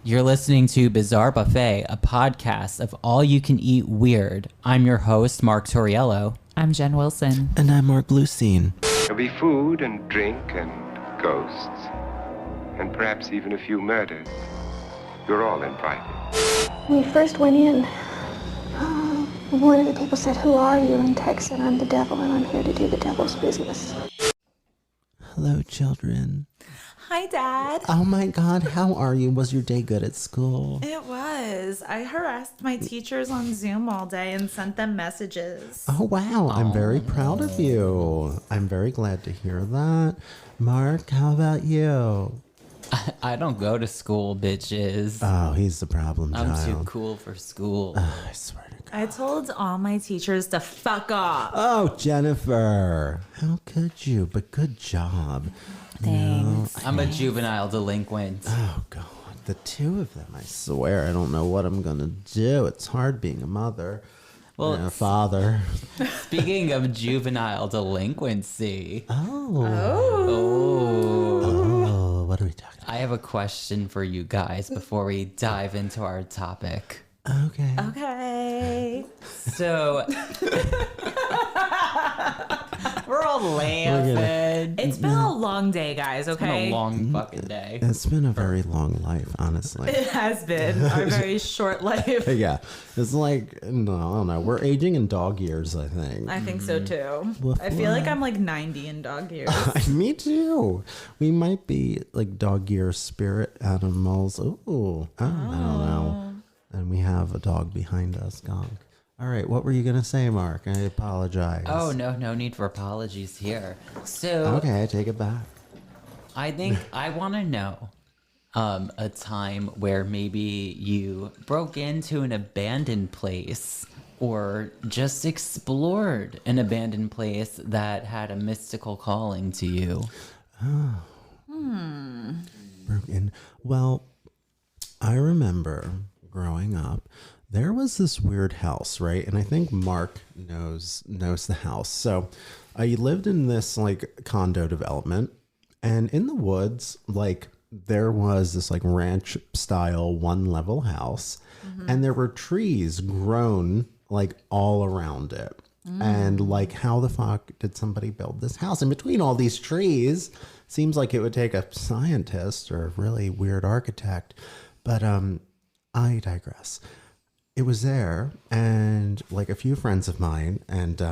You're listening to Bizarre Buffet, a podcast of all you can eat weird. I'm your host, Mark Torriello. I'm Jen Wilson. And I'm Mark Bluestein. There'll be food and drink and ghosts, and perhaps even a few murders. You're all invited. When we first went in, one of the people said, "Who are you?" And Tex said, "I'm the devil, and I'm here to do the devil's business." Hello, children. Hi, Dad. Oh my God, how are you? Was your day good at school? It was. I harassed my teachers on Zoom all day and sent them messages. Oh, wow. I'm very proud of you. I'm very glad to hear that. Mark, how about you? I don't go to school, bitches. Oh, he's the problem I'm child. too cool for school. I swear to God. I told all my teachers to fuck off. Oh, Jennifer. How could you? But good job. Thanks. I'm a juvenile delinquent. Oh, God. The two of them, I swear. I don't know what I'm going to do. It's hard being a mother. Well, and a father. Speaking of juvenile delinquency. Oh, what are we talking about? I have a question for you guys before we dive into our topic. Okay. Okay. So, we're all laughing. It's been a long day, guys, It's been okay? a long fucking day. It's been a very long life, honestly. It has been a very short life. Yeah. It's like, no, I don't know. We're aging in dog years, I think. I think so too. Woof, I feel like woof. I'm like 90 in dog years. Me too. We might be like dog year spirit animals. Ooh. I don't know. And we have a dog behind us, Gong. All right. What were you going to say, Mark? I apologize. Oh, no need for apologies here. So, Okay, I take it back. I think I want to know a time where maybe you broke into an abandoned place or just explored an abandoned place that had a mystical calling to you. Broken. Well, I remember growing up, there was this weird house, right? And I think Mark knows the house. So I lived in this like condo development, and in the woods, like there was this like ranch style 1-level house, and there were trees grown like all around it. And like, how the fuck did somebody build this house in between all these trees? Seems like it would take a scientist or a really weird architect, but I digress. It was there, and like a few friends of mine, and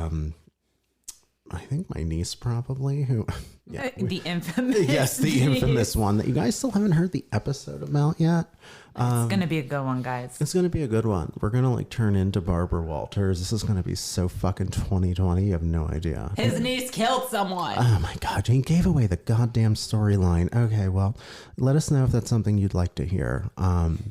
I think my niece probably, who The infamous. yes, the infamous one that you guys still haven't heard the episode about yet. It's going to be a good one, guys. It's gonna be a good one. We're gonna like turn into Barbara Walters. This is gonna be so fucking 2020. You have no idea. His niece killed someone. Oh my God, Jane gave away the goddamn storyline. Okay, well, let us know if that's something you'd like to hear.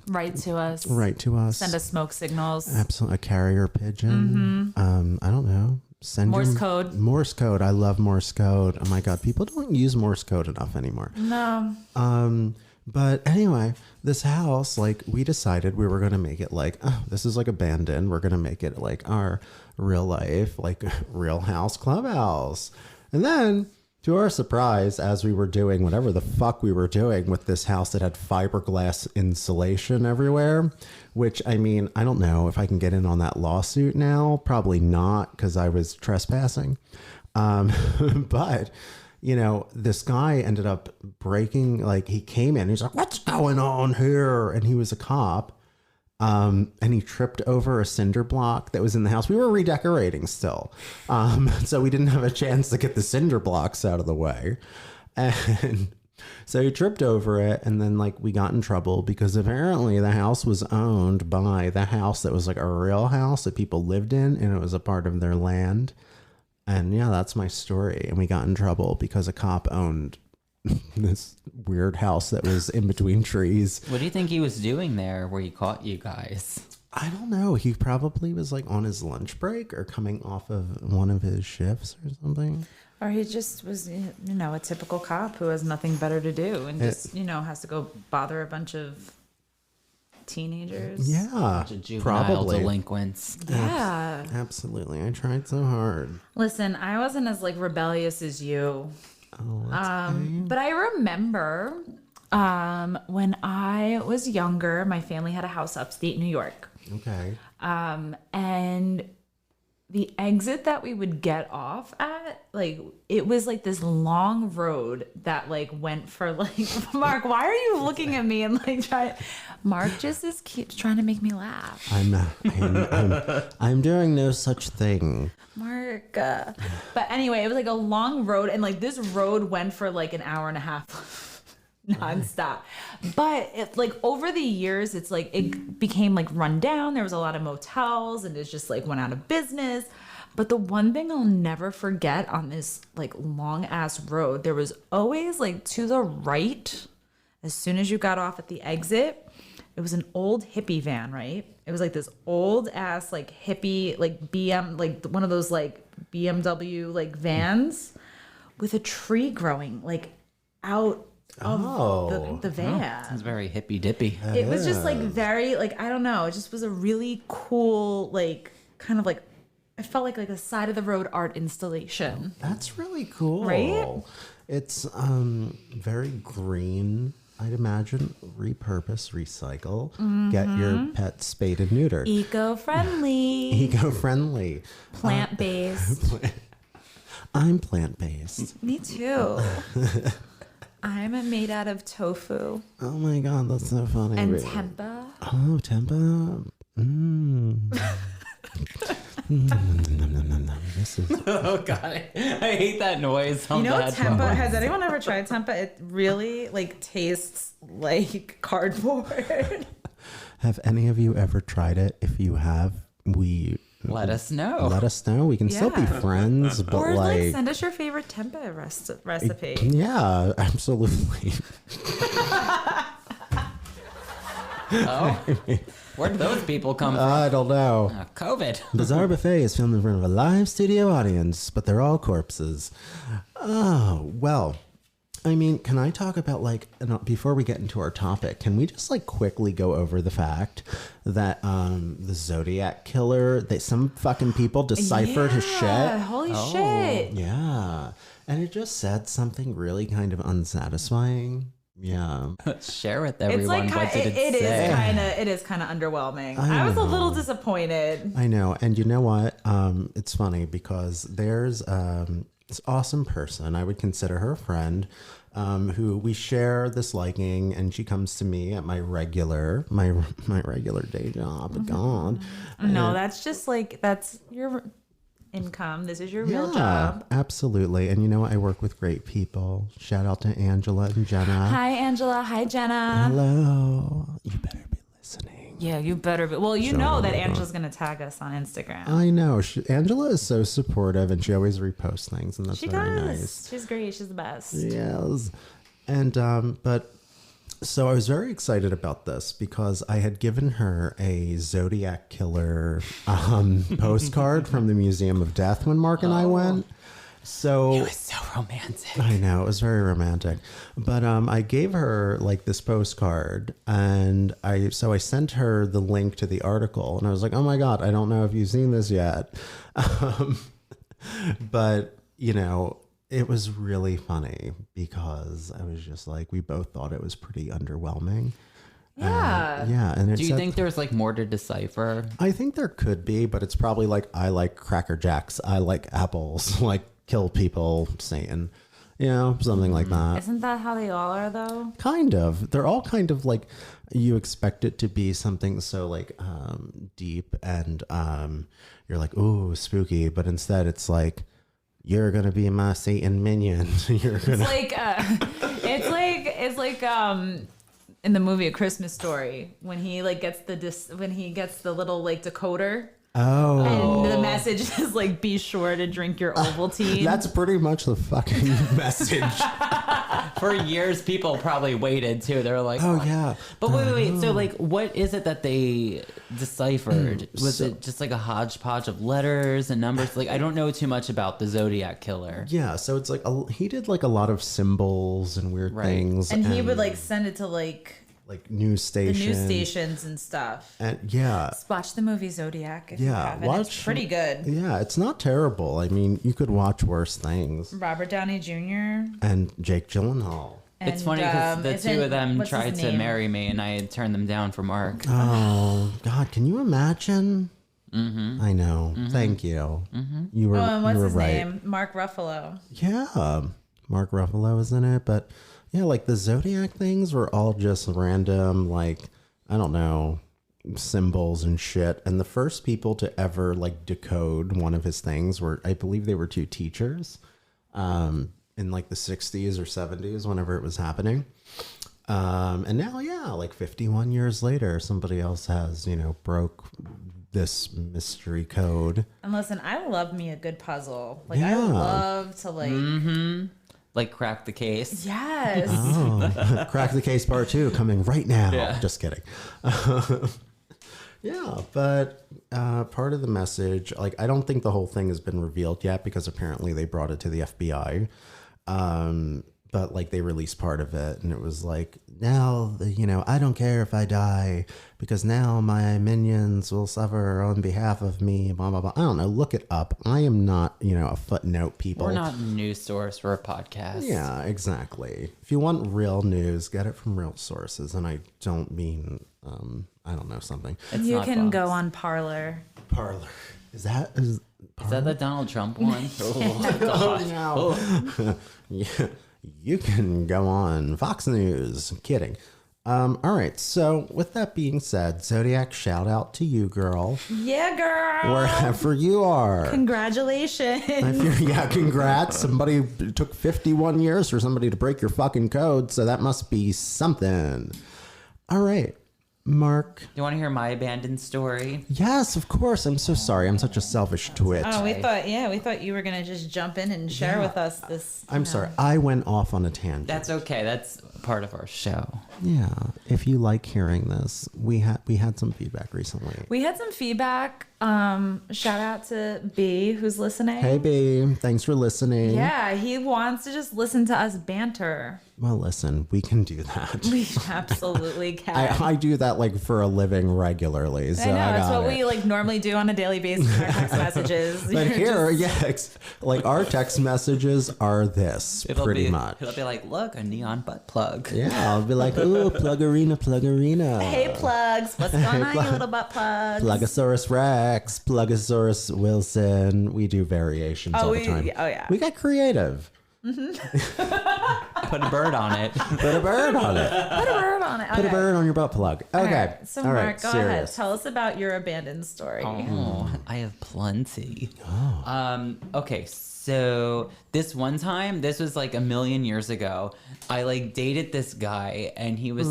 Write to us. Write to us. Send us smoke signals. Absolutely. A carrier pigeon. I don't know. Send Morse your- code. Morse code. I love Morse code. Oh my God. People don't use Morse code enough anymore. No. But anyway, this house, like we decided we were going to make it like, oh, this is like abandoned. We're going to make it like our real life, like real house clubhouse. And then to our surprise, as we were doing whatever the fuck we were doing with this house that had fiberglass insulation everywhere, which I mean, I don't know if I can get in on that lawsuit now. Probably not, because I was trespassing. But you know, this guy ended up breaking, like he came in, he's like, "What's going on here?" And he was a cop. And he tripped over a cinder block that was in the house. We were redecorating still. So we didn't have a chance to get the cinder blocks out of the way. And so he tripped over it. And then like we got in trouble because apparently the house was owned by the house that was like a real house that people lived in. And it was a part of their land. And yeah, that's my story. And we got in trouble because a cop owned this weird house that was in between trees. What do you think he was doing there where he caught you guys? I don't know. He probably was like on his lunch break or coming off of one of his shifts or something. Or he just was, you know, a typical cop who has nothing better to do and just, you know, has to go bother a bunch of teenagers. Yeah, Bunch of juvenile probably. delinquents. Yeah. Absolutely. I tried so hard. Listen, I wasn't as like rebellious as you. Oh, that's okay. But I remember When I was younger, my family had a house upstate New York. Okay. And the exit that we would get off at, like, it was like this long road that like went for like, Mark, why are you looking at me and like Mark just keeps trying to make me laugh. I'm doing no such thing. Mark. But anyway, it was like a long road, and like this road went for like an hour and a half nonstop. But it, like, over the years, it's like it became like run down. There was a lot of motels, and it just like went out of business. But the one thing I'll never forget on this like long ass road, there was always like to the right, as soon as you got off at the exit, it was an old hippie van, right? It was like this old ass like hippie like like one of those like BMW like vans with a tree growing like out of the van. It's very hippy dippy. It was just like very like, I don't know, it just was a really cool like kind of like, I felt like a side of the road art installation. That's really cool. Right? It's very green, I'd imagine. Repurpose, recycle. Get your pet spayed and neutered. Eco-friendly. Eco-friendly. Plant-based. I'm plant-based. Me too. I'm made out of tofu Oh my god, that's so funny. and Really. tempeh. Oh, tempeh. This is Oh god, I hate that noise. You know tempeh? Has anyone ever tried tempeh? It really like tastes like cardboard. Have any of you ever tried it? If you have, Let us know. let us know. We can still be Yeah. friends, but Or like like send us your favorite tempeh recipe. yeah, absolutely. Oh, where did those people come from? I don't know. COVID. Bizarre Buffet is filmed in front of a live studio audience, but they're all corpses. Oh, well, I mean, can I talk about like, before we get into our topic, can we just like quickly go over the fact that the Zodiac Killer, that some fucking people deciphered his shit? Holy shit. Yeah. And it just said something really kind of unsatisfying. Yeah. Share with It's everyone. like What did it say? it is kind of underwhelming. I I was a know. little disappointed. I know. And you know what? It's funny because there's this awesome person, I would consider her a friend, who we share this liking, and she comes to me at my regular day job. God. No, that's just like, that's your income. This is your real job. Absolutely. And you know what? I work with great people. Shout out to Angela and Jenna. Hi, Angela. Hi, Jenna. Hello. You better be listening. Yeah, you better be. Well, you know that Angela's going to tag us on Instagram. I know. Angela is so supportive, and she always reposts things, and that's She very does. nice. She's great. She's the best. Yes. And but so I was very excited about this because I had given her a Zodiac Killer postcard from the Museum of Death when Mark and I went. So It was so romantic. I know, it was very romantic. But I gave her like this postcard, and I sent her the link to the article, and I was like, "Oh my god, I don't know if you've seen this yet." But you know, it was really funny because I was just like, we both thought it was pretty underwhelming. Yeah. Yeah, and it Do you said- think there's like more to decipher? I think there could be, but it's probably like, I like Cracker Jacks, I like apples, like kill people, Satan, you know, something like that. Isn't that how they all are, though? Kind of. They're all kind of like, you expect it to be something so like deep, and you're like, ooh, spooky, but instead it's like, you're gonna be my Satan minion. You're gonna. It's like in the movie A Christmas Story when he like gets the little like decoder. Oh, And the message is like, be sure to drink your Ovaltine. that's pretty much the fucking message. For years, people probably waited too. They're like, Oh yeah. But wait. So, like, what is it that they deciphered? Was it just like a hodgepodge of letters and numbers? Like, I don't know too much about the Zodiac Killer. Yeah, so it's like he did like a lot of symbols and weird Right. and things, he would like send it to like news the stations. news stations and stuff. And yeah, Watch the movie Zodiac if you yeah, haven't. It's pretty good. Yeah, it's not terrible. I mean, you could watch worse things. Robert Downey Jr. And Jake Gyllenhaal. It's funny because the two of them what's his tried to name? marry me, and I turned them down for Mark. Oh God, can you imagine? Mm-hmm. I know. Thank you. Mm-hmm. You were. Oh, and what's you were his right. name? Mark Ruffalo. Yeah, Mark Ruffalo was in it, but yeah, like the Zodiac things were all just random, like I don't know, symbols and shit. And the first people to ever like decode one of his things were, I believe, they were two teachers, in like the 60s or 70s, whenever it was happening. And now, yeah, like 51 years later, somebody else has, broke this mystery code. And listen, I love me a good puzzle. Like I Yeah. love to like Like crack the case. yes. Oh, Crack the Case Part 2 coming right now. Yeah. Just kidding. Yeah, but part of the message, like, I don't think the whole thing has been revealed yet because apparently they brought it to the FBI. But like they released part of it and it was like, now, I don't care if I die because now my minions will suffer on behalf of me, blah, blah, blah. I don't know. Look it up. I am not, a footnote, people. We're not a news source. We're a podcast. Yeah, exactly. If you want real news, get it from real sources. And I don't mean, I don't know, something. It's You not can Fox. go on Parlor. Parlor. Is Is that the Donald Trump one? Oh, God. no. Yeah, you can go on Fox News. I'm kidding. All right. So with that being said, Zodiac, shout out to you, girl, Yeah, girl. wherever you are. Congratulations. Yeah, congrats. Somebody it took 51 years for somebody to break your fucking code, so that must be something. All right. Mark. You want to hear my abandoned story? Yes, of course. I'm so sorry. I'm such a selfish twit. Oh, we thought you were gonna just jump in and share with us this. I'm sorry. I went off on a tangent. That's okay. That's part of our show. Yeah. If you like hearing this, we had some feedback recently. We had some feedback. Shout out to B who's listening. Hey, babe. Thanks for listening. Yeah, he wants to just listen to us banter. Well, listen, we can do that. We absolutely can. I do that like for a living regularly. So I know, I it's got what it. we like normally do on a daily basis in our text messages. But You're here, just- like our text messages are this pretty much. It'll be like, look, a neon butt plug. Yeah, I'll be like, ooh, plug arena. Hey plugs, what's going on, you little butt plugs? Plugosaurus Rex, Plugosaurus Wilson. We do variations all the time. Oh yeah. We got creative. Put a bird on it. Put a bird on it. Put a bird on it. Put a bird on your butt plug. Okay. All right. So All Mark, right. go Serious. ahead. Tell us about your abandoned story. Oh, I have plenty. Okay, so this one time, this was like a million years ago. I like dated this guy, and he was.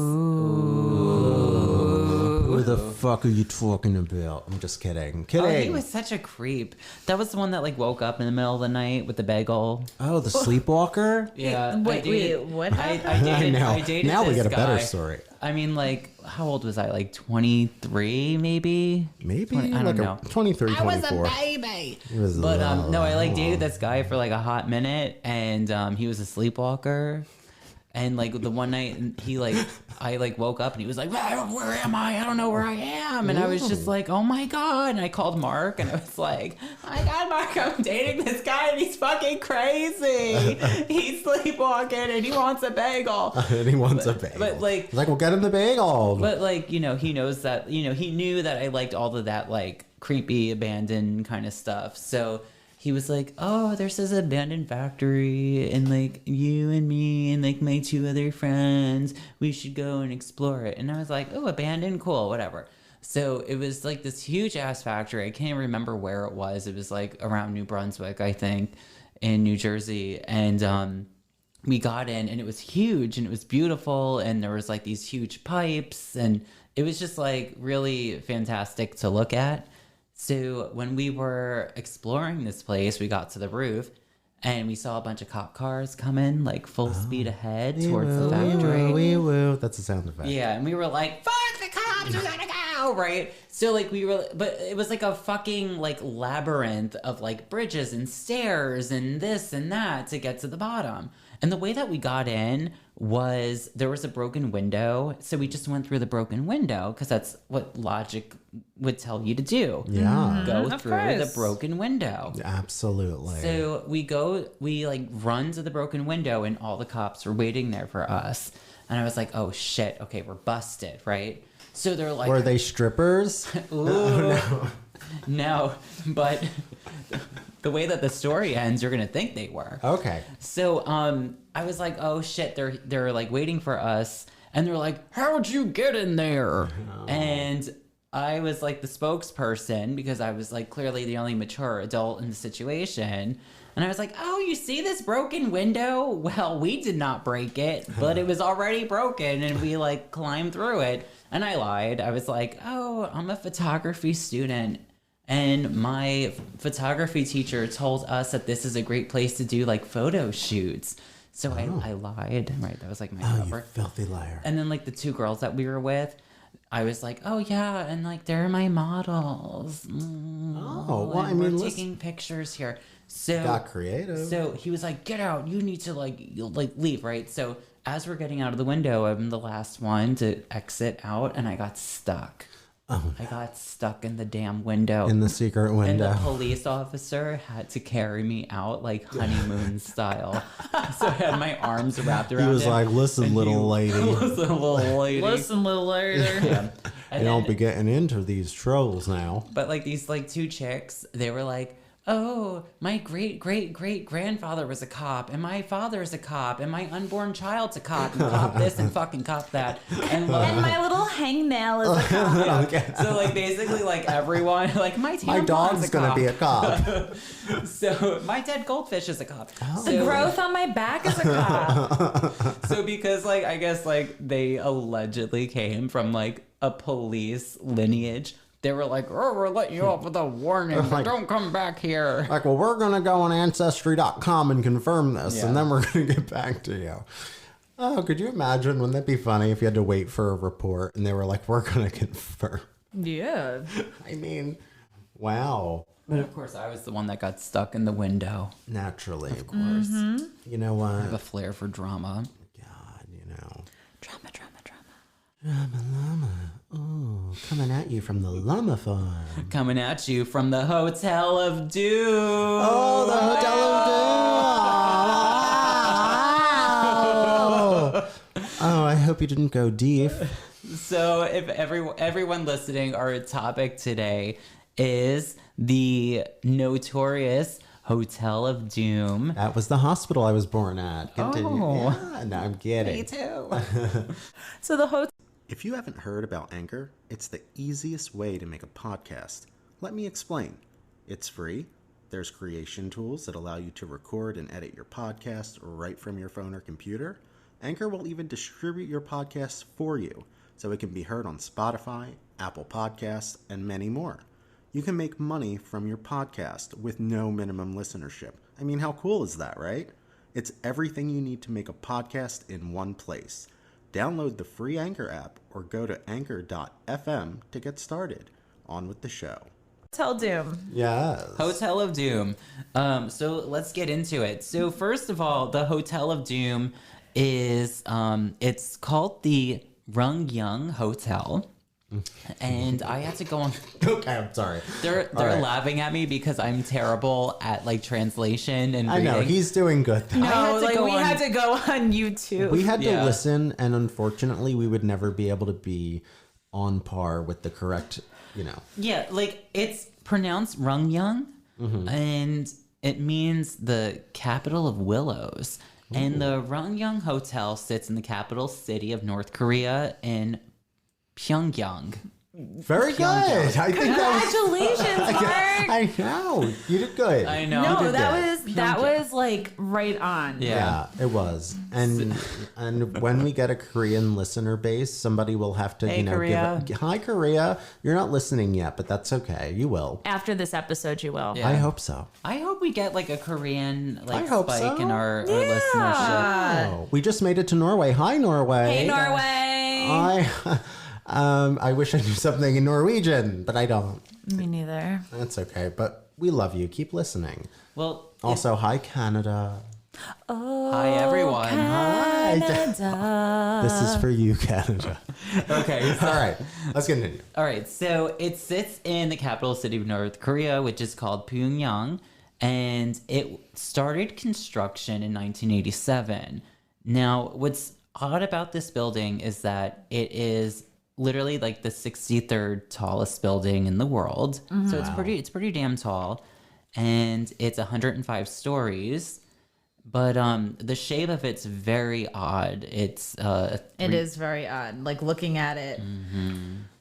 Who the fuck are you talking about? I'm just kidding. Kidding. Oh, he was such a creep. That was the one that like woke up in the middle of the night with the bagel. Oh, the sleepwalker? Yeah. Wait, what happened? I dated now we this get a better guy. story. I mean, like, how old was I? Like 23, maybe? Maybe 20, I don't know. 23, 24. baby. It was But no, I like dated this guy for like a hot minute, and he was a sleepwalker. And like the one night, I like woke up and he was like, "Where am I? I don't know where I am." And I was just like, "Oh my god!" And I called Mark, and I was like, "Oh my god, Mark, I'm dating this guy, and he's fucking crazy. He's sleepwalking, and he wants a bagel." And he wants a bagel. But like, He's like, well, get him the bagel. but like, he knows that, he knew that I liked all of that like creepy abandoned kind of stuff. So he was like, "Oh, there's this abandoned factory, and like you and me and like my two other friends, we should go and explore it." And I was like, "Oh, abandoned, cool, whatever." So it was like this huge ass factory. I can't remember where it was. It was like around New Brunswick, I think, in New Jersey. And we got in, and it was huge, and it was beautiful, and there was like these huge pipes, and it was just like really fantastic to look at. So when we were exploring this place, we got to the roof, and we saw a bunch of cop cars coming like full speed ahead towards the factory. Wee woo. That's a sound effect. Yeah, and we were like, "Fuck the cops, we gotta go!" Right? So like but it was like a fucking like labyrinth of like bridges and stairs and this and that to get to the bottom. And the way that we got in was there was a broken window. So we just went through the broken window because that's what logic would tell you to do. Yeah. Go Of through the course. broken window. Absolutely. So we like run to the broken window and all the cops were waiting there for us. And I was like, oh shit, okay, we're busted, right? So they're like, Were they strippers? ooh, no, but the way that the story ends, you're gonna think they were. Okay. So I was like, oh shit, they're like waiting for us, and they're like, how'd you get in there? And I was like the spokesperson because I was like clearly the only mature adult in the situation. And I was like, oh, you see this broken window? Well, we did not break it, but it was already broken and we like climbed through it. And I lied. I was like, oh, I'm a photography student. And my photography teacher told us that this is a great place to do like photo shoots. So I lied, right? That was like my Oh, you cover. filthy liar. And then like the two girls that we were with, I was like, oh yeah, and like they're my models. Oh, well, I and mean, we're listen, taking pictures here. So got creative. So he was like, get out. You need to like leave, right? So as we're getting out of the window, I'm the last one to exit out, and I got stuck. I got stuck in the damn window. In the secret And window. the police officer had to carry me out like honeymoon style. So I had my arms wrapped around He was him, like, listen, and little lady. Listen, little lady. Listen, little lady. Yeah. You And don't then- be getting into these trolls now. but like these like two chicks, they were like, oh, my great grandfather was a cop, and my father is a cop, and my unborn child's a cop, and cop this and fucking cop that. And like, And my little hangnail is a cop. so like basically like everyone, like my My tampon's dog's a gonna cop. be a cop. So my dead goldfish is a cop. Oh. The growth on my back is a cop. So because like I guess like they allegedly came from like a police lineage, they were like, oh, we're letting you off with a warning, but Like- don't come back here. Like, well, we're going to go on Ancestry.com and confirm this, Yeah. and then we're going to get back to you. Oh, could you imagine? Wouldn't that be funny if you had to wait for a report and they were like, we're going to confirm? Yeah. I mean, wow. But of course, I was the one that got stuck in the window. Naturally. Of course, You know what? I have a flair for drama. God, you know. Drama. Oh, coming at you from the llama farm. Coming at you from the Hotel of Doom. Oh, the Hotel of Doom. Oh, I hope you didn't go deep. So, if everyone listening, our topic today is the notorious Hotel of Doom. That was the hospital I was born at. Continue. Oh. Yeah, no, I'm kidding. too. So the hotel. If you haven't heard about Anchor, it's the easiest way to make a podcast. Let me explain. It's free. There's creation tools that allow you to record and edit your podcast right from your phone or computer. Anchor will even distribute your podcast for you, so it can be heard on Spotify, Apple Podcasts, and many more. You can make money from your podcast with no minimum listenership. I mean, how cool is that, right? It's everything you need to make a podcast in one place. Download the free Anchor app or go to anchor.fm to get started. On with the show. Hotel Doom. Yes. Hotel of Doom. So let's get into it. So first of all, the Hotel of Doom is it's called the Rungyung Hotel. And I had to go on. Okay, I'm sorry. They're All right. laughing at me because I'm terrible at like translation and I reading. know, he's doing good though. I had No, to like go we on- had to go on YouTube. We had to Yeah. listen, and unfortunately, we would never be able to be on par with the correct, Yeah, like it's pronounced Rungyung, and it means the capital of willows. And the Rungyung Hotel sits in the capital city of North Korea in Pyongyang. Very good. I think Congratulations, Mark. I know. You did good. I know. No, did that good. was like right on. Yeah. Yeah, it was. And when we get a Korean listener base, somebody will have to, Hey, Korea. give hi Korea. You're not listening yet, but that's okay. You will. After this episode, you will. Yeah. I hope so. I hope we get like a Korean I like hope spike so. in our listenership. Oh, we just made it to Norway. Hi, Norway. Hey, Norway. I wish I knew something in Norwegian, but I don't. Me neither. That's okay. But we love you. Keep listening. Well, Also, hi, Canada. Oh, Hi, everyone. Canada. This is for you, Canada. Okay. All right, let's continue. All right. So it sits in the capital city of North Korea, which is called Pyongyang. And it started construction in 1987. Now, what's odd about this building is that it is literally like the 63rd tallest building in the world. So it's pretty damn tall, and it's 105 stories. But the shape of it's very odd. It is very odd. Like looking at it.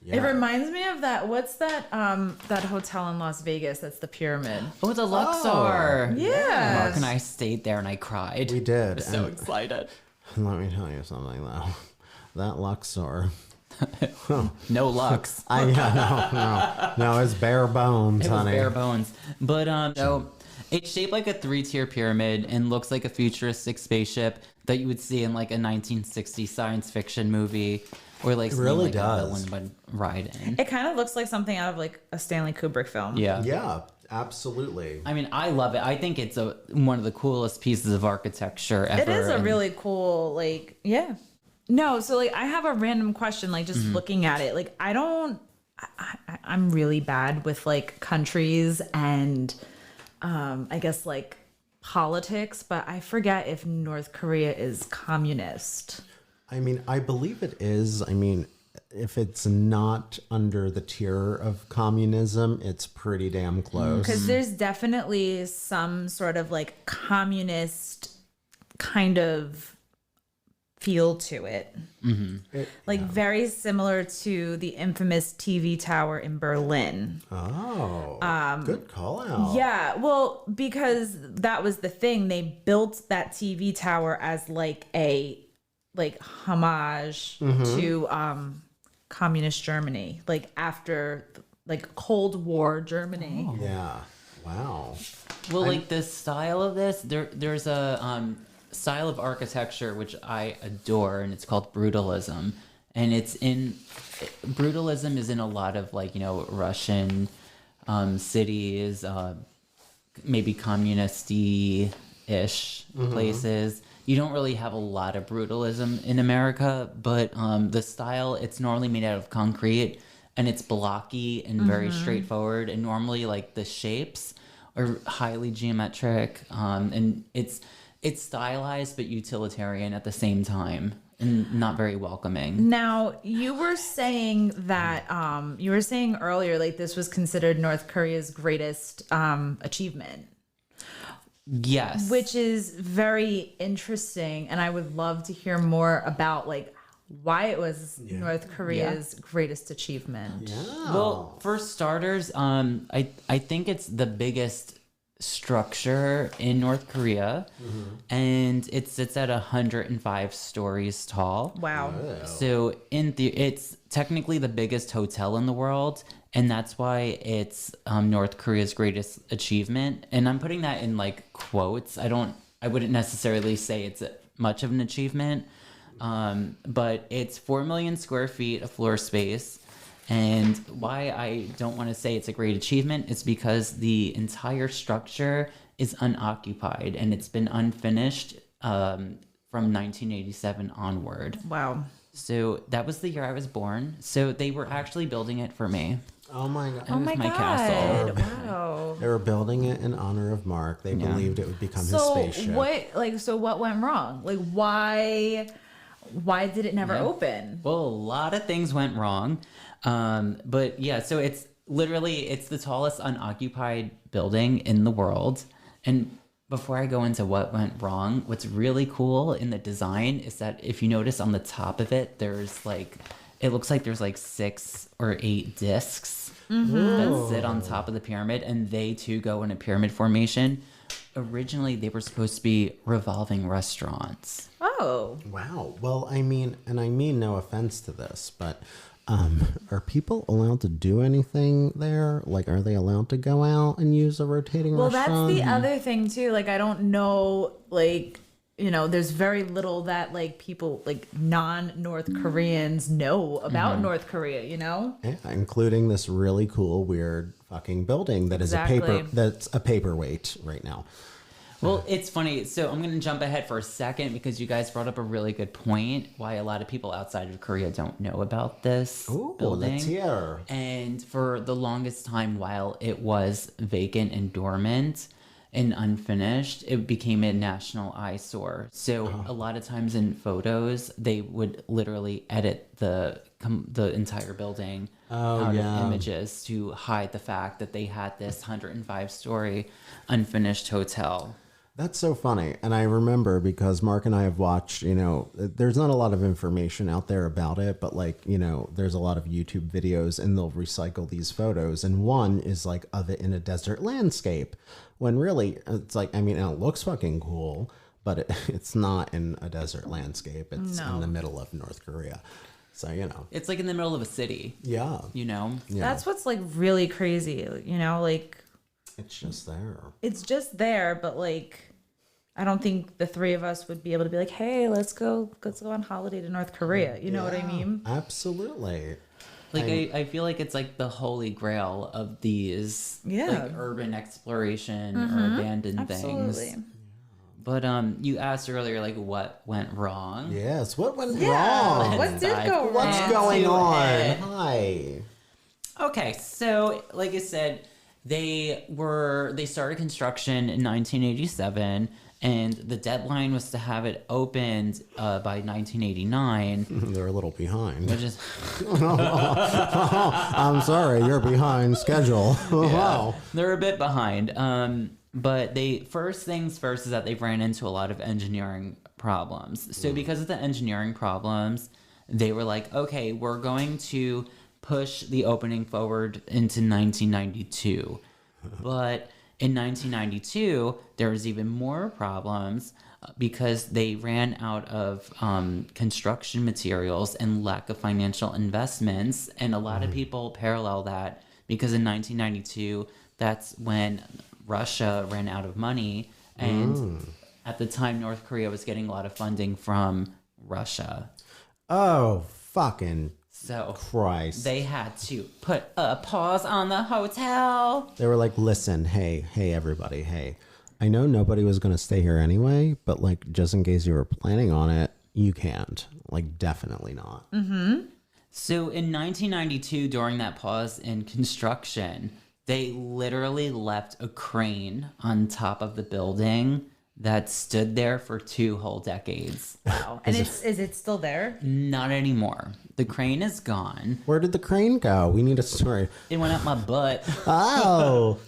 Yeah. It reminds me of that. What's that? That hotel in Las Vegas. That's the Pyramid. Oh, the Luxor. Yeah. Mark and I stayed there and I cried. We did. I was so and excited. let me tell you something, though. That Luxor. No Lux. No, it's bare bones, It was honey. bare bones. But so it's shaped like a 3-tier pyramid and looks like a futuristic spaceship that you would see in like a 1960s science fiction movie, or like something really like does. a villain would ride in. It kind of looks like something out of like a Stanley Kubrick film. Yeah. Yeah, absolutely. I mean, I love it. I think it's one of the coolest pieces of architecture ever. It is a and- really cool, like, yeah. No, so like I have a random question, like just looking at it. Like I'm really bad with like countries and I guess like politics, but I forget if North Korea is communist. I mean, I believe it is. I mean, if it's not under the tier of communism, it's pretty damn close. Because there's definitely some sort of like communist kind of feel to it. Like very similar to the infamous TV tower in Berlin. Oh, good call out. Yeah, well, because that was the thing. They built that TV tower as like a homage to communist Germany, like after like Cold War Germany. Yeah. Wow. Well, like the style of this, there's a style of architecture which I adore, and it's called brutalism. And brutalism is in a lot of like, Russian cities, maybe communist-y-ish places. You don't really have a lot of brutalism in America, but the style, it's normally made out of concrete, and it's blocky and very straightforward. And normally like the shapes are highly geometric, and it's stylized but utilitarian at the same time, and not very welcoming. Now, you were saying that you were saying earlier like this was considered North Korea's greatest achievement. Yes. Which is very interesting, and I would love to hear more about like why it was North Korea's greatest achievement. Well, for starters, I think it's the biggest structure in North Korea, and it sits at 105 stories tall. Wow. So it's technically the biggest hotel in the world, and that's why it's North Korea's greatest achievement. And I'm putting that in like quotes. I wouldn't necessarily say it's much of an achievement, but it's 4 million square feet of floor space. And why I don't want to say it's a great achievement is because the entire structure is unoccupied, and it's been unfinished from 1987 onward. Wow. So that was the year I was born. So they were actually building it for me. Oh my god. Oh my my god. castle. Wow. They were building it in honor of Mark. They believed it would become his So spaceship. what went wrong? Like why did it never open? Well, a lot of things went wrong. But yeah, so it's the tallest unoccupied building in the world. And before I go into what went wrong, what's really cool in the design is that if you notice on the top of it, it looks like there's like 6 or 8 discs that sit on top of the pyramid, and they too go in a pyramid formation. Originally, they were supposed to be revolving restaurants. Oh. Wow. Well, I mean no offense to this, but are people allowed to do anything there? Like, are they allowed to go out and use a rotating Well, restaurant? that's the other thing too. Like, I don't know, like, there's very little that like people like non-North Koreans know about North Korea, Yeah, including this really cool, weird fucking building that is Exactly. that's a paperweight right now. Well, it's funny. So I'm going to jump ahead for a second because you guys brought up a really good point why a lot of people outside of Korea don't know about this building. Let's hear. And for the longest time, while it was vacant and dormant and unfinished, it became a national eyesore. So a lot of times in photos, they would literally edit the entire building out of images to hide the fact that they had this 105-story unfinished hotel. That's so funny. And I remember because Mark and I have watched, there's not a lot of information out there about it, but there's a lot of YouTube videos and they'll recycle these photos. And one is like of it in a desert landscape when really it's like, it looks fucking cool, but it's not in a desert landscape. It's in the middle of North Korea. So, It's like in the middle of a city. Yeah. Yeah. That's what's like really crazy, like. It's just there. It's just there, but I don't think the three of us would be able to be like, hey, let's go on holiday to North Korea. You know what I mean? Absolutely. I feel like it's like the holy grail of these urban exploration or abandoned things. But you asked earlier, what went wrong? Yes, what went wrong? What did go wrong? What's going on? Hi. Okay, so like I said, they started construction in 1987, and the deadline was to have it opened by 1989. They're a little behind. Which is I'm sorry, you're behind schedule. Wow. They're a bit behind. But first things first is that they've ran into a lot of engineering problems. So because of the engineering problems, they were like, okay, we're going to push the opening forward into 1992. But in 1992, there was even more problems because they ran out of construction materials and lack of financial investments. And a lot of people parallel that because in 1992, that's when Russia ran out of money. And at the time, North Korea was getting a lot of funding from Russia. Oh, fucking So Christ. they had to put a pause on the hotel. They were like, listen, hey, everybody, hey. I know nobody was going to stay here anyway, but just in case you were planning on it, you can't. Definitely not. Mm-hmm. So in 1992, during that pause in construction, they literally left a crane on top of the building that stood there for 2 whole decades. Wow. And is it still there? Not anymore. The crane is gone. Where did the crane go? We need a story. It went up my butt. Oh.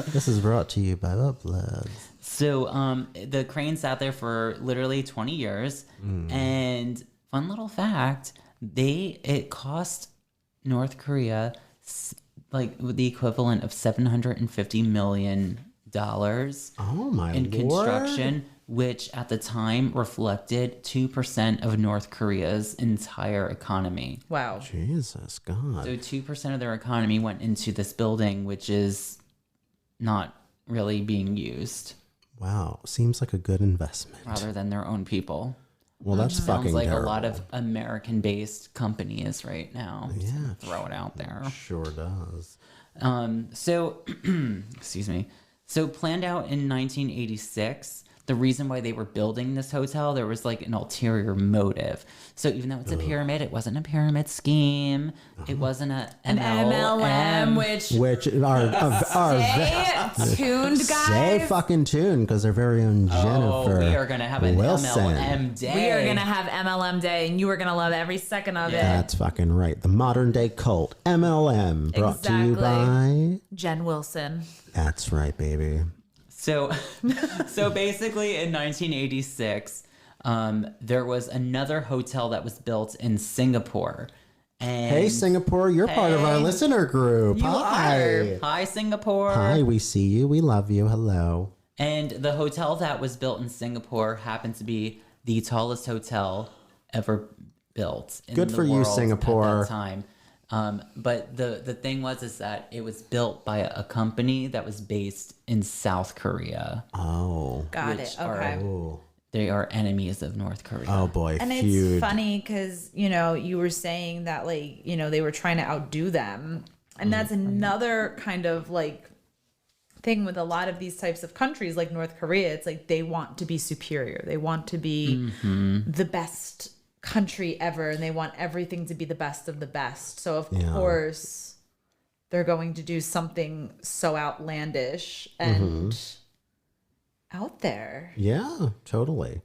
This is brought to you by Uploads. So the crane sat there for literally 20 years. And fun little fact, it cost North Korea the equivalent of $750 million Oh my in Lord. construction, which at the time reflected 2% of North Korea's entire economy. Wow. Jesus God. So 2% of their economy went into this building, which is not really being used. Wow. Seems like a good investment. Rather than their own people. Well, that's fucking Sounds like terrible. a lot of American-based companies right now. Yeah. Just throw it out there. Sure does. So, excuse me. So planned out in 1986, the reason why they were building this hotel, there was an ulterior motive. So even though it's a pyramid, it wasn't a pyramid scheme. It wasn't an MLM, Which stay tuned, guys. Stay fucking tuned because they're very own Jennifer. We are going to have an Wilson. MLM day. We are going to have MLM day, and you are going to love every second of it. That's fucking right. The modern day cult, MLM, brought to you by Jen Wilson. That's right, baby. So basically in 1986, there was another hotel that was built in Singapore. And Hey, Singapore, you're part of our listener group. Hi. Hi, Singapore. Hi, we see you. We love you. Hello. And the hotel that was built in Singapore happened to be the tallest hotel ever built in Good the for you, world Singapore. at that time. But the thing is that it was built by a company that was based in South Korea. Oh. Got Which it. Okay. Oh. They are enemies of North Korea. Oh, boy. And feud. it's funny because, you were saying that, they were trying to outdo them. And that's another kind of, thing with a lot of these types of countries like North Korea. It's like they want to be superior. They want to be the best country ever, and they want everything to be the best of the best. So of course they're going to do something so outlandish and out there. Yeah, totally.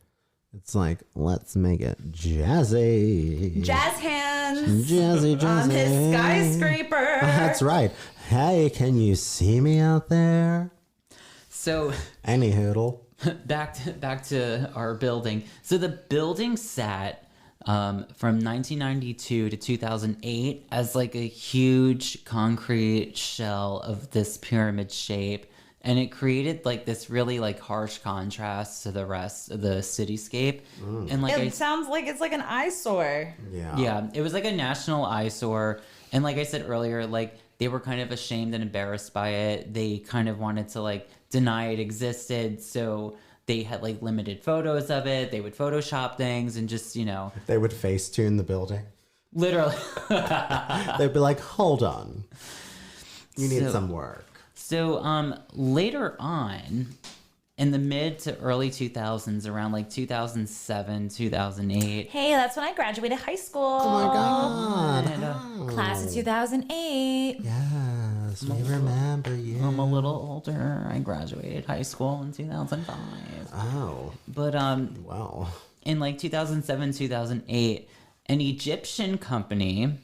It's like, let's make it jazzy. Jazz hands Jazzy, jazzy. on his skyscraper. That's right. Hey, can you see me out there? So Any hoodle. back to our building. So the building sat from 1992 to 2008 as like a huge concrete shell of this pyramid shape, and it created like this really like harsh contrast to the rest of the cityscape. And like It sounds like it's like an eyesore. yeah, it was like a national eyesore. And like I said earlier, like they were kind of ashamed and embarrassed by it. They kind of wanted to like deny it existed. So they had like limited photos of it. They would Photoshop things and just, you know, They would Facetune the building. literally. They'd be like, hold on. You need So- some work. So later on, in the mid to early 2000s, around like 2007, 2008. Hey, that's when I graduated high school. Oh my God. Class of 2008. Yes, we remember you. I'm a little older. I graduated high school in 2005. Oh, But wow. in like 2007, 2008, an Egyptian company,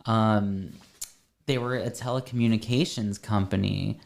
they were a telecommunications company,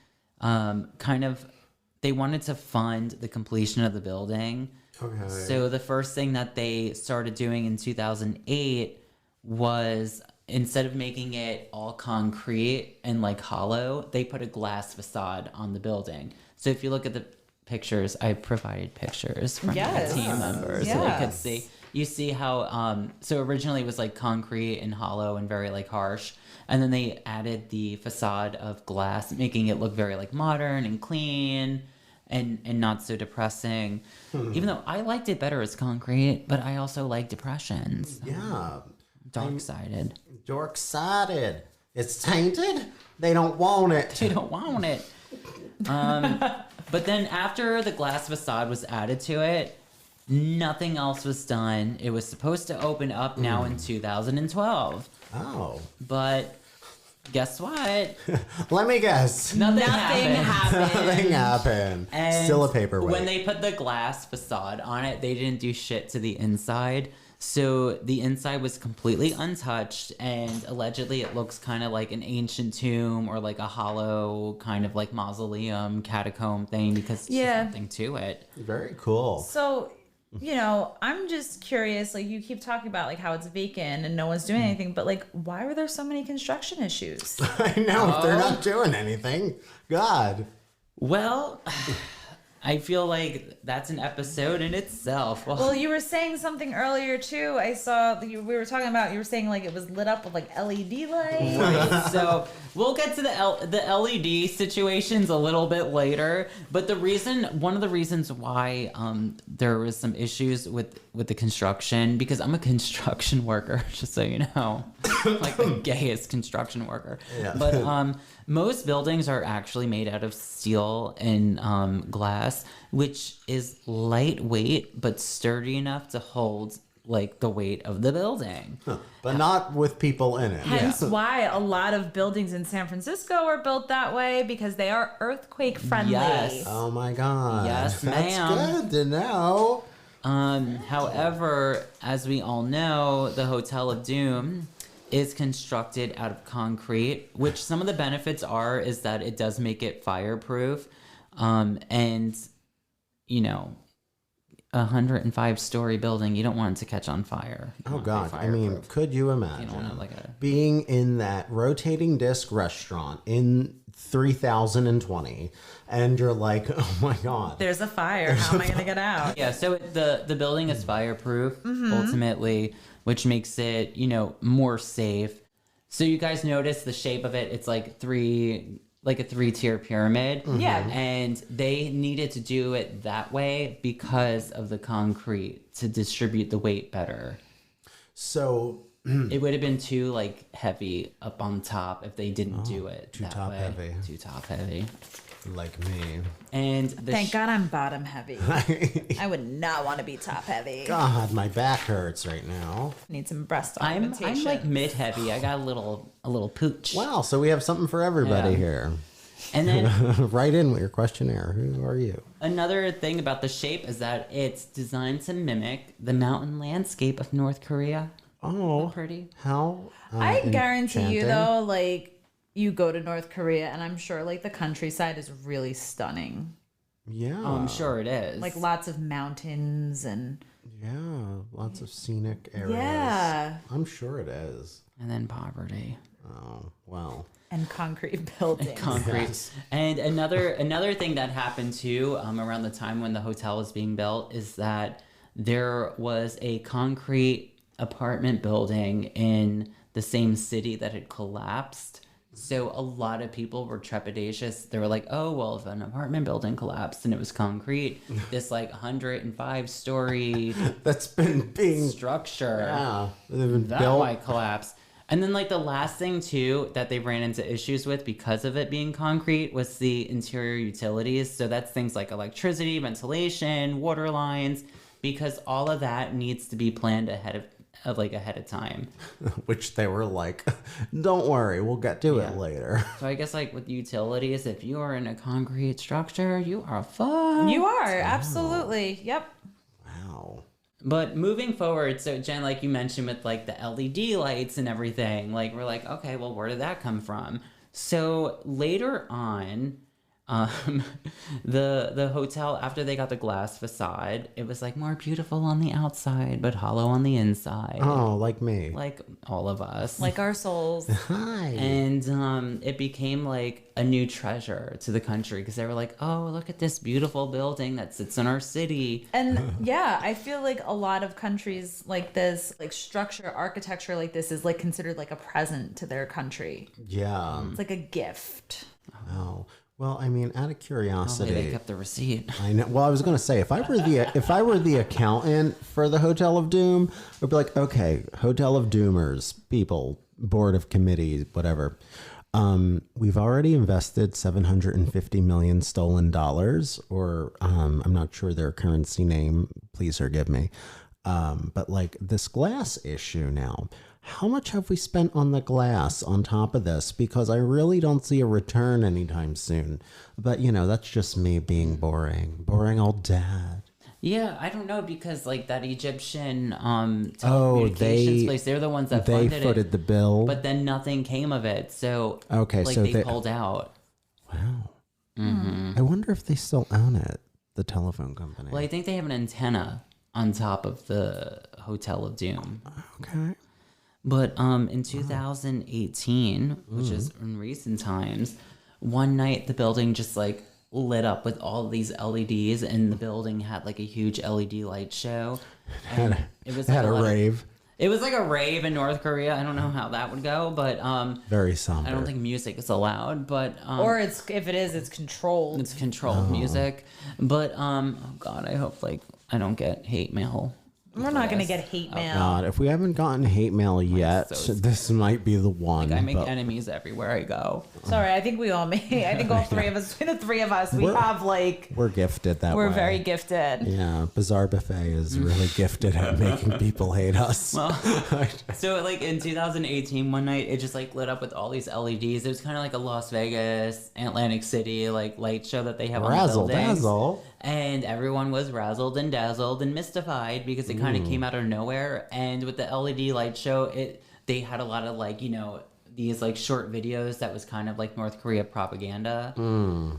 they wanted to fund the completion of the building. Okay. So the first thing that they started doing in 2008 was, instead of making it all concrete and like hollow, they put a glass facade on the building. So if you look at the pictures, I provided pictures from Yes. the team members so they could Yes. see. You see how so originally it was like concrete and hollow and very like harsh, and then they added the facade of glass, making it look very like modern and clean and not so depressing. Even though I liked it better as concrete, but I also like depressions. Yeah. Dark-sided. Dork-sided. It's tainted? They don't want it. They don't want it. But then after the glass facade was added to it, nothing else was done. It was supposed to open up now in 2012. Oh. But guess what? Let me guess. Nothing Nothing happened. Nothing happened. And Still a paperweight. when they put the glass facade on it, they didn't do shit to the inside. So the inside was completely untouched, and allegedly it looks kind of like an ancient tomb or like a hollow kind of like mausoleum catacomb thing because there's Yeah. nothing to it. Very cool. So, you know, I'm just curious. Like, you keep talking about like how it's vacant and no one's doing anything, but like, why were there so many construction issues? I know. If they're not doing anything, God. Well, I feel like that's an episode in itself. Well, you were saying something earlier too. I saw we were talking about. You were saying like it was lit up with like LED lights. Right. So we'll get to the LED situations a little bit later. But one of the reasons why there was some issues with the construction, because I'm a construction worker, just so you know, like the gayest construction worker. Yeah. But most buildings are actually made out of steel and glass, which is lightweight but sturdy enough to hold like the weight of the building. But not with people in it. Hence why a lot of buildings in San Francisco are built that way, because they are earthquake friendly. Yes. Oh my God. Yes, That's ma'am. good to know. However, as we all know, the Hotel of Doom is constructed out of concrete, which some of the benefits is that it does make it fireproof. And, you know, 105-story building, you don't want it to catch on fire. You Oh want it to be God. I mean, fireproof. could you imagine You don't want to like a... being in that rotating disc restaurant in 3020 and you're like, oh my God. There's a fire. How am I going to get out? Yeah, so the building is fireproof ultimately, which makes it, you know, more safe. So you guys notice the shape of it. It's like a three-tier pyramid. Yeah. And they needed to do it that way because of the concrete to distribute the weight better. So It would have been too like heavy up on top if they didn't do it too that top way. heavy. Too top heavy. Like me. And Thank God I'm bottom heavy. I would not want to be top heavy. God, my back hurts right now. Need some breast I'm augmentation. like mid heavy. I got a little pooch. Wow, so we have something for everybody Yeah. here. And then Write in with your questionnaire. Who are you? another thing about the shape is that it's designed to mimic the mountain landscape of North Korea. Oh, Pretty. how? I guarantee you enchanting. though, like you go to North Korea and I'm sure like the countryside is really stunning. Yeah. I'm sure it is. Like lots of mountains and Yeah, lots of scenic areas. yeah, I'm sure it is. And then poverty. Oh, well. and concrete buildings. Concrete. Yes. And another thing that happened too around the time when the hotel was being built is that there was a concrete apartment building in the same city that had collapsed. So a lot of people were trepidatious. They were like, oh, well, if an apartment building collapsed and it was concrete, this like 105-story That's been being structure, yeah, they've been that built. might collapse. And then like the last thing too that they ran into issues with because of it being concrete was the interior utilities. So that's things like electricity, ventilation, water lines, because all of that needs to be planned ahead of time. Which they were like, don't worry, we'll get to it later. So I guess like with utilities, if you are in a concrete structure, you are fucked. You are absolutely. Yep. Wow. But moving forward, so Jen, like you mentioned with like the LED lights and everything, like we're like, okay, well, where did that come from? So later on, the hotel, after they got the glass facade, it was like more beautiful on the outside, but hollow on the inside. Oh, like me. Like all of us. Like our souls. Hi. And it became like a new treasure to the country because they were like, oh, look at this beautiful building that sits in our city. And yeah, I feel like a lot of countries like this, like structure, architecture like this is like considered like a present to their country. Yeah. It's like a gift. Wow. Well, I mean, out of Hopefully curiosity, they kept the receipt. I know. Well, I was going to say if I were the accountant for the Hotel of Doom, I'd be like, okay, Hotel of Doomers, people, board of committees, whatever. We've already invested $750 million stolen dollars, or I'm not sure their currency name. Please forgive me. But like this glass issue now, how much have we spent on the glass on top of this? Because I really don't see a return anytime soon. But, you know, that's just me being boring. Boring old dad. Yeah, I don't know because like that Egyptian Oh, telecommunications place, they're the ones that they funded footed it, the bill. but then nothing came of it. So Okay, like so they they- pulled out. Wow. I wonder if they still own it, the telephone company. Well, I think they have an antenna on top of the Hotel of Doom. Okay. But in 2018, which is in recent times, one night the building just like lit up with all these LEDs, and the building had like a huge LED light show. And it was like Had a lot of- rave. it was like a rave in North Korea. I don't know how that would go, but Very somber. I don't think music is allowed. But Or it's if it is, it's controlled. it's controlled music. But oh god, I hope like I don't get hate mail. We're not gonna get hate mail. God, if we haven't gotten hate mail yet, so this might be the one. I make but enemies everywhere I go. Sorry, I think we all may. I think all three of us, between the three of us, we We're- have like we're gifted that way. we're very gifted. Yeah, Bizarre Buffet is really gifted at making people hate us. So like in 2018, one night it just like lit up with all these LEDs. It was kind of like a Las Vegas, Atlantic City like light show that they have Razzle on the buildings. dazzle. And everyone was razzled and dazzled and mystified because it kind of came out of nowhere. And with the LED light show, they had a lot of like, you know, these like short videos that was kind of like North Korea propaganda.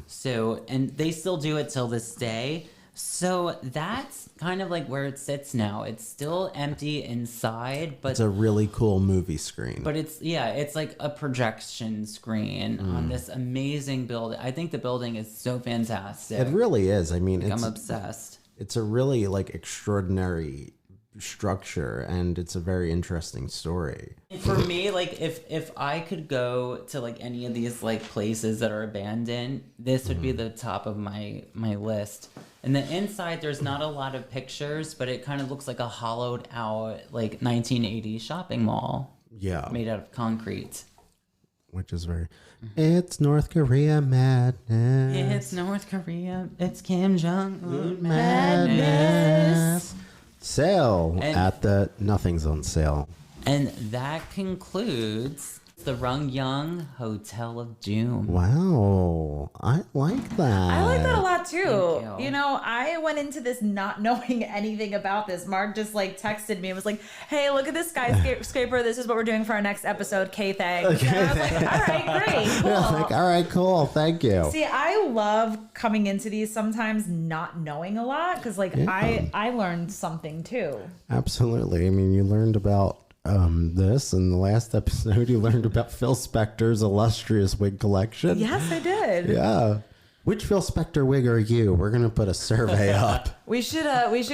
So, and they still do it till this day. So that's kind of like where it sits now. It's still empty inside, but It's a really cool movie screen. but it's like a projection screen on this amazing building. I think the building is so fantastic. It really is. I mean, I'm it's obsessed. it's a really like extraordinary structure, and it's a very interesting story. For me, like if I could go to like any of these like places that are abandoned, this would be the top of my list. And the inside, there's not a lot of pictures, but it kind of looks like a hollowed out like 1980s shopping mall Yeah. made out of concrete. which is very. It's North Korea madness. It's North Korea. It's Kim Jong-un madness. Sale And- at the nothing's on sale. And that concludes the Rungyung Hotel of Doom. Wow, I like that. I like that a lot too. Thank you. You know, I went into this not knowing anything about this. Mark just like texted me and was like, "Hey, look at this skyscraper. This is what we're doing for our next episode. K thanks." And I was like, "All right, great, cool." Yeah, like, all right, cool, thank you. See, I love coming into these sometimes not knowing a lot because like I learned something too. Absolutely. I mean, you learned about this in the last episode. You learned about Phil Spector's illustrious wig collection. Yes, I did. Yeah. Which Phil Spector wig are you? We're gonna put a survey up. We should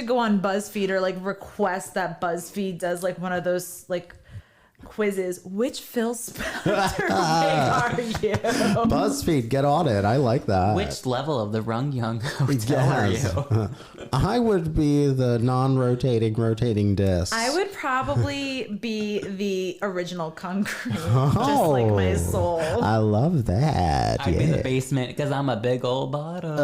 go on BuzzFeed or like request that BuzzFeed does like one of those like quizzes. Which Phil Spector wig are you? BuzzFeed, get on it. I like that. Which level of the Rungyung Hotel Yes. are you? I would be the rotating disc. I would probably be the original concrete, just like my soul. I love that. I'd be in yeah. the basement because I'm a big old bottom.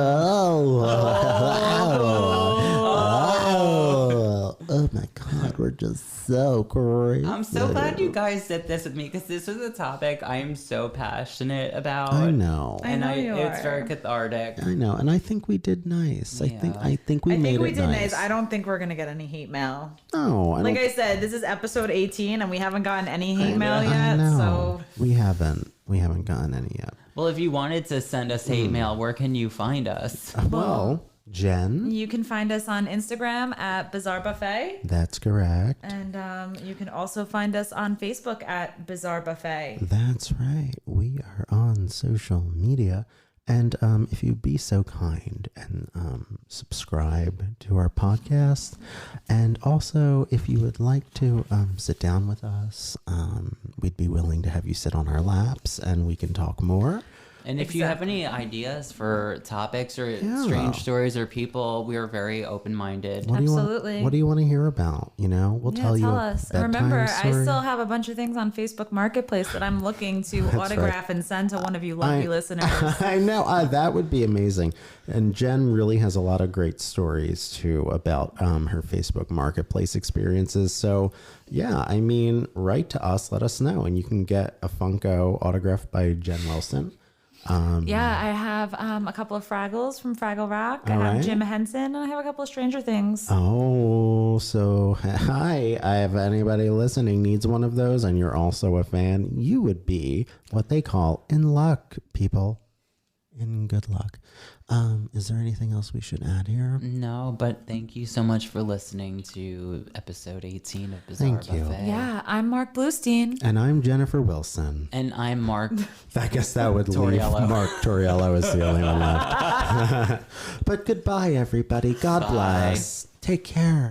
Oh my God, we're just so great. I'm so glad you guys did this with me because this is a topic I am so passionate about. I know. And I know you it's are. very cathartic. I know, and I think we did nice. Yeah. I think we made it did nice. I don't think we're gonna get any hate mail. No, I Like don't. I said, this is episode 18, and we haven't gotten any hate mail I yet. know. So We haven't gotten any yet. Well, if you wanted to send us hate mail, where can you find us? Well, Jen, you can find us on Instagram at Bizarre Buffet, that's correct. and you can also find us on Facebook at Bizarre Buffet. That's right. We are on social media. And if you'd be so kind and subscribe to our podcast. And also, if you would like to sit down with us, we'd be willing to have you sit on our laps and we can talk more. And if you have any ideas for topics or Yeah. strange stories or people, we are very open-minded. What Absolutely. What do you want to hear about? You know, we'll Yeah, tell you. tell a us. bedtime Remember, story. I still have a bunch of things on Facebook Marketplace that I'm looking to autograph and send to one of you lucky listeners. I know that would be amazing. And Jen really has a lot of great stories too about her Facebook Marketplace experiences. So yeah, I mean, write to us, let us know, and you can get a Funko autographed by Jen Wilson. Yeah, I have a couple of Fraggles from Fraggle Rock. I All have right. Jim Henson, and I have a couple of Stranger Things. Oh, so hi. If anybody listening needs one of those and you're also a fan, you would be what they call in luck, people. In good luck. Is there anything else we should add here? No, but thank you so much for listening to episode 18 of Bizarre Thank you. Buffet. Yeah, I'm Mark Bluestein. And I'm Jennifer Wilson. And I'm Mark. I guess that would Torriello. leave Mark Torriello is the only one left. But goodbye, everybody. God bless. Take care.